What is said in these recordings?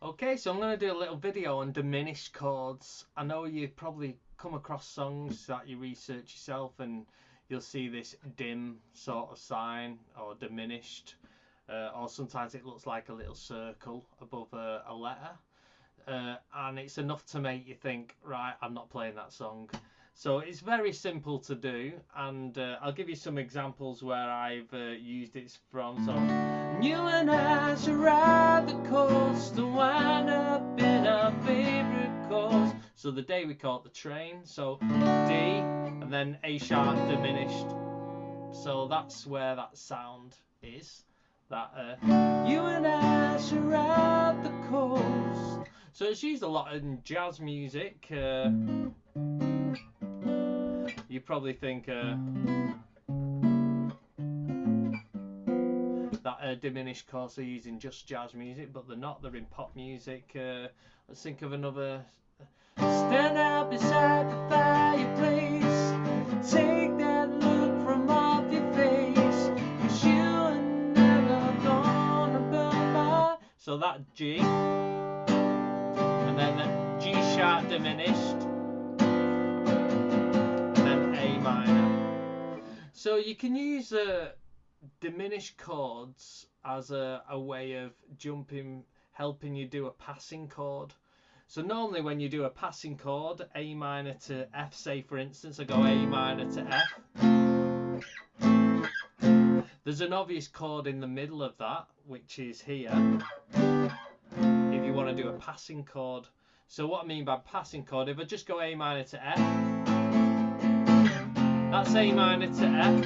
Okay, so I'm going to do a little video on diminished chords. I know you've probably come across songs that you research yourself and you'll see this dim sort of sign or diminished, or sometimes it looks like a little circle above a letter, and it's enough to make you think, right, I'm not playing that song. So it's very simple to do, and I'll give you some examples where I've used it from. So, you and I should ride the coast and wind up in our favourite chords. So the day we call it the train. So D and then A sharp diminished. So that's where that sound is. That you and I should ride the coast. So it's used a lot in jazz music. You probably think that diminished chords are used in just jazz music, but they're not. They're in pop music. Let's think of another. Stand out beside the fireplace, take that look from off your face, 'cause you are never gonna burn my. So that G, and then the G sharp diminished. So you can use diminished chords as a way of helping you do a passing chord. So normally when you do a passing chord, A minor to F, say for instance, I go A minor to F. There's an obvious chord in the middle of that, which is here, if you want to do a passing chord. So what I mean by passing chord, if I just go A minor to F, that's A minor to F,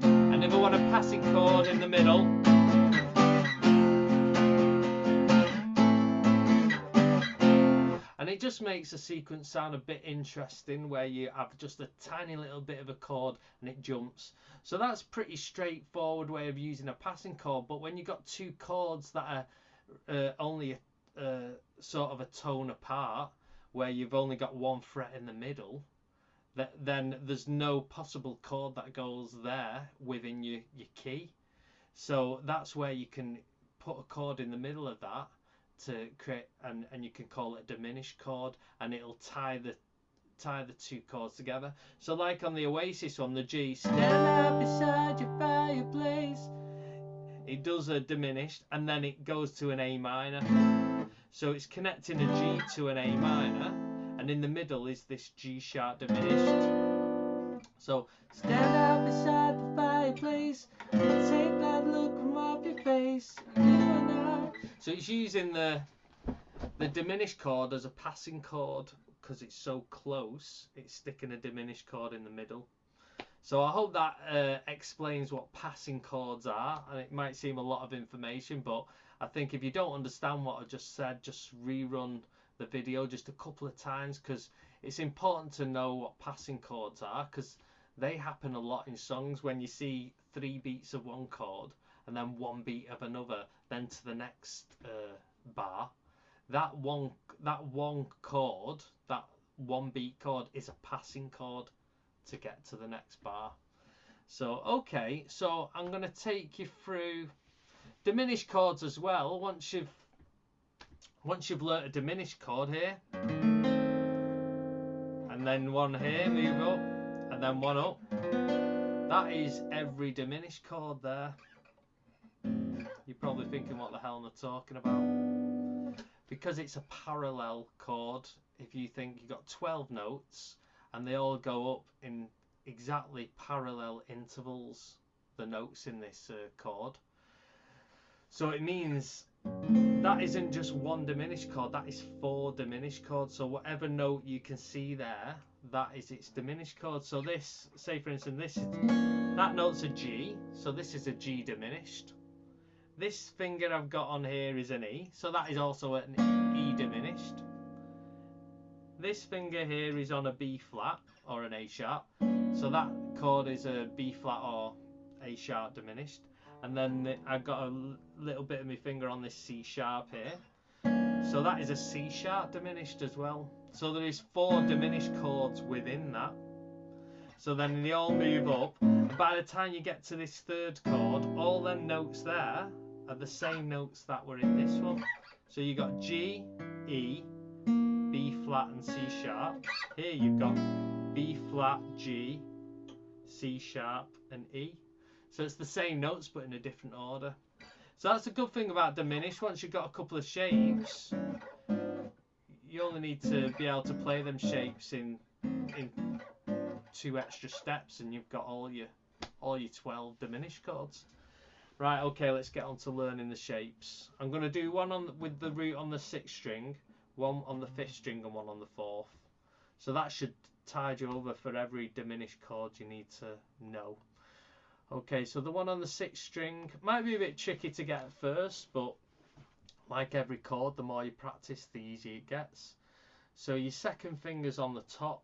and if I want a passing chord in the middle, and it just makes the sequence sound a bit interesting where you have just a tiny little bit of a chord and it jumps. So that's pretty straightforward way of using a passing chord. But when you've got two chords that are only sort of a tone apart, where you've only got one fret in the middle, then there's no possible chord that goes there within your key. So that's where you can put a chord in the middle of that to create, and you can call it a diminished chord, and it'll tie the two chords together. So like on the Oasis one, the G, stand out beside your fireplace, it does a diminished and then it goes to an A minor. So it's connecting a G to an A minor, and in the middle is this G sharp diminished. So stand out beside the fireplace, take that look from off your face, you and I. So it's using the diminished chord as a passing chord because it's so close. It's sticking a diminished chord in the middle. So I hope that explains what passing chords are, and it might seem a lot of information, but I think if you don't understand what I just said, just rerun the video just a couple of times, because it's important to know what passing chords are, because they happen a lot in songs when you see 3 beats of one chord and then 1 beat of another, then to the next bar. That one chord, that 1 beat chord, is a passing chord to get to the next bar. So okay, so I'm going to take you through diminished chords as well. Once you've learnt a diminished chord here, and then one here, move up, and then one up, that is every diminished chord there. You're probably thinking what the hell am I talking about, because it's a parallel chord. If you think you've got 12 notes and they all go up in exactly parallel intervals, the notes in this chord, so it means that isn't just one diminished chord, that is 4 diminished chords. So whatever note you can see there, that is its diminished chord. So this, say for instance, that note's a G, so this is a G diminished. This finger I've got on here is an E, so that is also an E diminished. This finger here is on a B flat or an A sharp, so that chord is a B flat or A sharp diminished. And then I've got a little bit of my finger on this C sharp here, so that is a C sharp diminished as well. So there is 4 diminished chords within that. So then they all move up, and by the time you get to this 3rd chord, all them notes there are the same notes that were in this one. So you got G, E, B flat and C sharp. Here you've got B flat, G, C sharp and E. So it's the same notes but in a different order. So that's a good thing about diminished. Once you've got a couple of shapes, you only need to be able to play them shapes in 2 extra steps and you've got all your 12 diminished chords. Right, okay, let's get on to learning the shapes. I'm going to do one with the root on the 6th string, one on the 5th string and one on the 4th. So that should tide you over for every diminished chord you need to know. Okay, so the one on the 6th string might be a bit tricky to get at first, but like every chord, the more you practice, the easier it gets. So your second finger's on the top.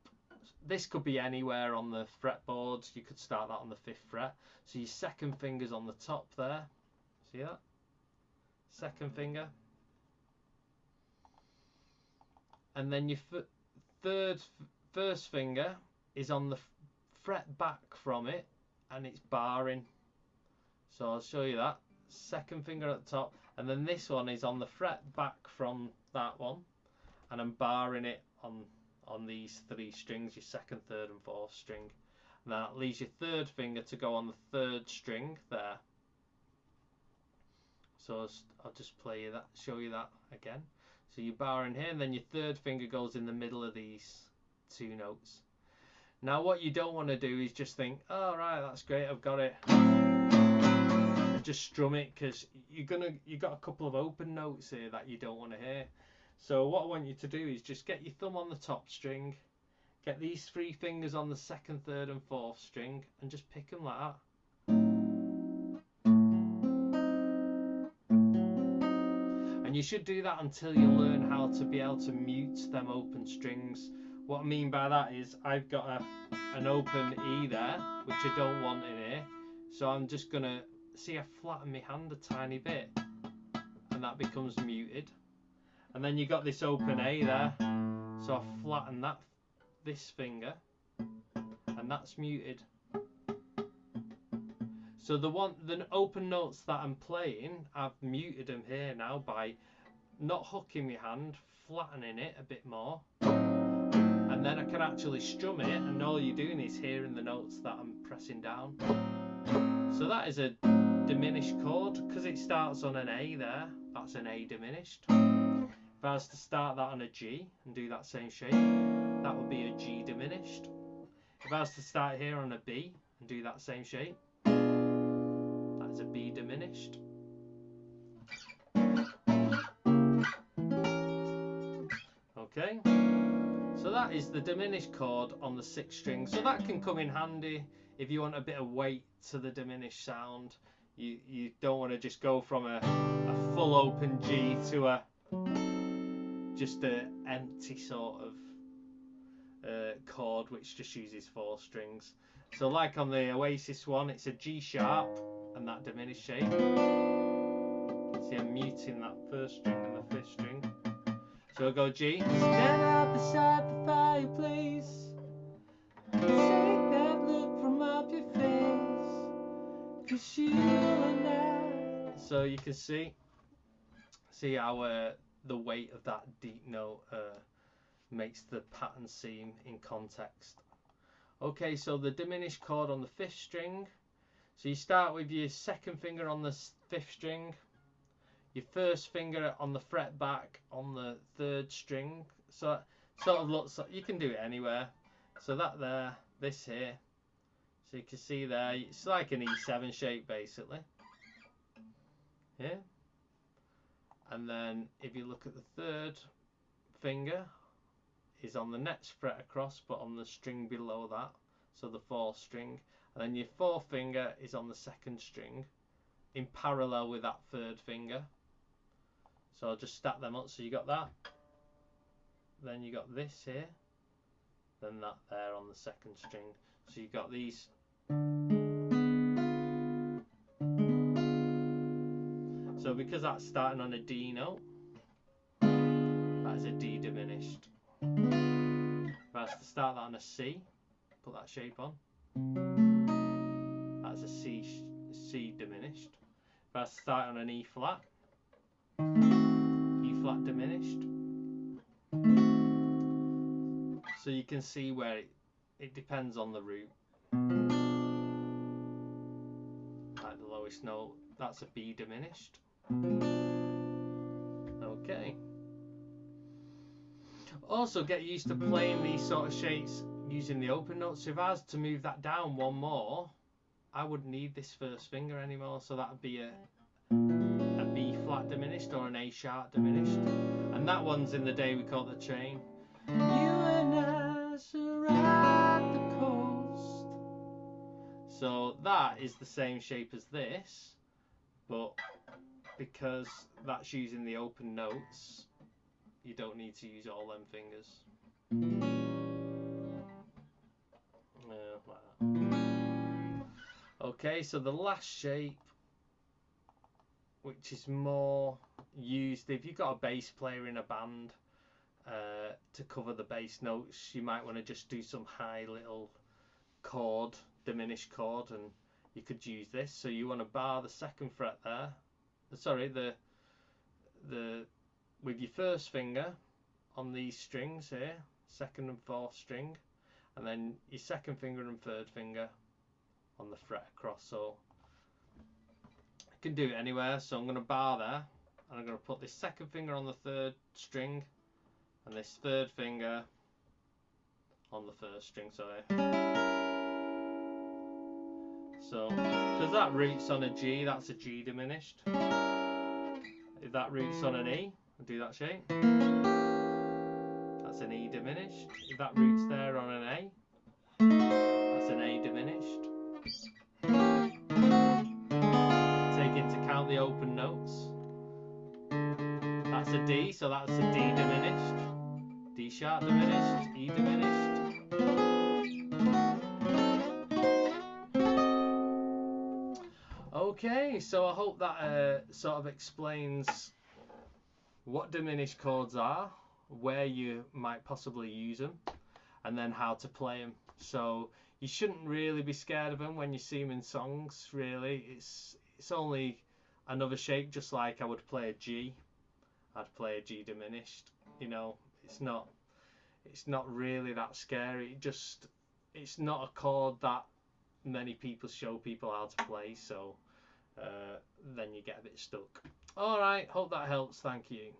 This could be anywhere on the fretboard. You could start that on the 5th fret. So your second finger's on the top there. See that? Second finger. And then your first finger is on the fret back from it and it's barring. So I'll show you that. Second finger at the top. And then this one is on the fret back from that one. And I'm barring it on these 3 strings, your 2nd, 3rd and 4th string. And that leaves your 3rd finger to go on the 3rd string there. So I'll just show you that again. So you're barring here and then your 3rd finger goes in the middle of these 2 notes. Now what you don't want to do is just think, oh right, that's great, I've got it. And just strum it, because you've got a couple of open notes here that you don't want to hear. So what I want you to do is just get your thumb on the top string, get these 3 fingers on the 2nd, 3rd and 4th string and just pick them like that. And you should do that until you learn how to be able to mute them open strings. What I mean by that is I've got an open E there, which I don't want in here. So I'm just going to, see, I flatten my hand a tiny bit and that becomes muted. And then you got this open A there, so I flatten this finger, and that's muted. So the open notes that I'm playing, I've muted them here now by not hooking my hand, flattening it a bit more, and then I can actually strum it, and all you're doing is hearing the notes that I'm pressing down. So that is a diminished chord, because it starts on an A there, that's an A diminished. If I was to start that on a G and do that same shape, that would be a G diminished. If I was to start here on a B and do that same shape, that is a B diminished. Okay, so that is the diminished chord on the 6th string. So that can come in handy if you want a bit of weight to the diminished sound. You don't want to just go from a full open G to just an empty sort of chord which just uses 4 strings. So like on the Oasis one, it's a G sharp and that diminished shape. See, I'm muting that 1st string and the 5th string. So I'll go G. Stand up beside the fireplace, take that look from up your face, 'cause you and I. So you can see how the weight of that deep note makes the pattern seem in context. Okay, so the diminished chord on the 5th string. So you start with your 2nd finger on the 5th string, your 1st finger on the fret back on the 3rd string. So it sort of looks like, you can do it anywhere. So that there, this here. So you can see there, it's like an E7 shape basically. Here. And then if you look at the 3rd finger, is on the next fret across but on the string below that, so the 4th string. And then your 4th finger is on the 2nd string in parallel with that 3rd finger. So I'll just stack them up. So you got that, then you got this here, then that there on the 2nd string. So you got these. So because that's starting on a D note, that is a D diminished. If I was to start that on a C, put that shape on, that's a C diminished. If I start on an E flat, E flat diminished. So you can see where it depends on the root. Like the lowest note, that's a B diminished. Okay. Also get used to playing these sort of shapes using the open notes. So if I was to move that down one more, I wouldn't need this first finger anymore. So that would be a B flat diminished or an A sharp diminished. And that one's in the day we call the chain. You and I surround the coast. So that is the same shape as this, but because that's using the open notes, you don't need to use all them fingers. Like that. Okay, so the last shape, which is more used if you've got a bass player in a band, to cover the bass notes, you might want to just do some high little chord, diminished chord, and you could use this. So you want to bar the second fret there. Sorry, the with your first finger on these strings here, second and fourth string, and then your second finger and third finger on the fret across. So you can do it anywhere. So I'm going to bar there, and I'm going to put this second finger on the third string and this third finger on the first string. So because that root's on a G, that's a G diminished. If that root's on an E, I'll do that shape. That's an E diminished. If that root's there on an A, that's an A diminished. Take into account the open notes. That's a D, so that's a D diminished. D sharp diminished, E diminished. Okay, so I hope that sort of explains what diminished chords are, where you might possibly use them, and then how to play them. So you shouldn't really be scared of them when you see them in songs. Really, it's only another shape, just like I would play a G. I'd play a G diminished. You know, it's not really that scary. It's not a chord that many people show people how to play. So then you get a bit stuck. All right, hope that helps. Thank you.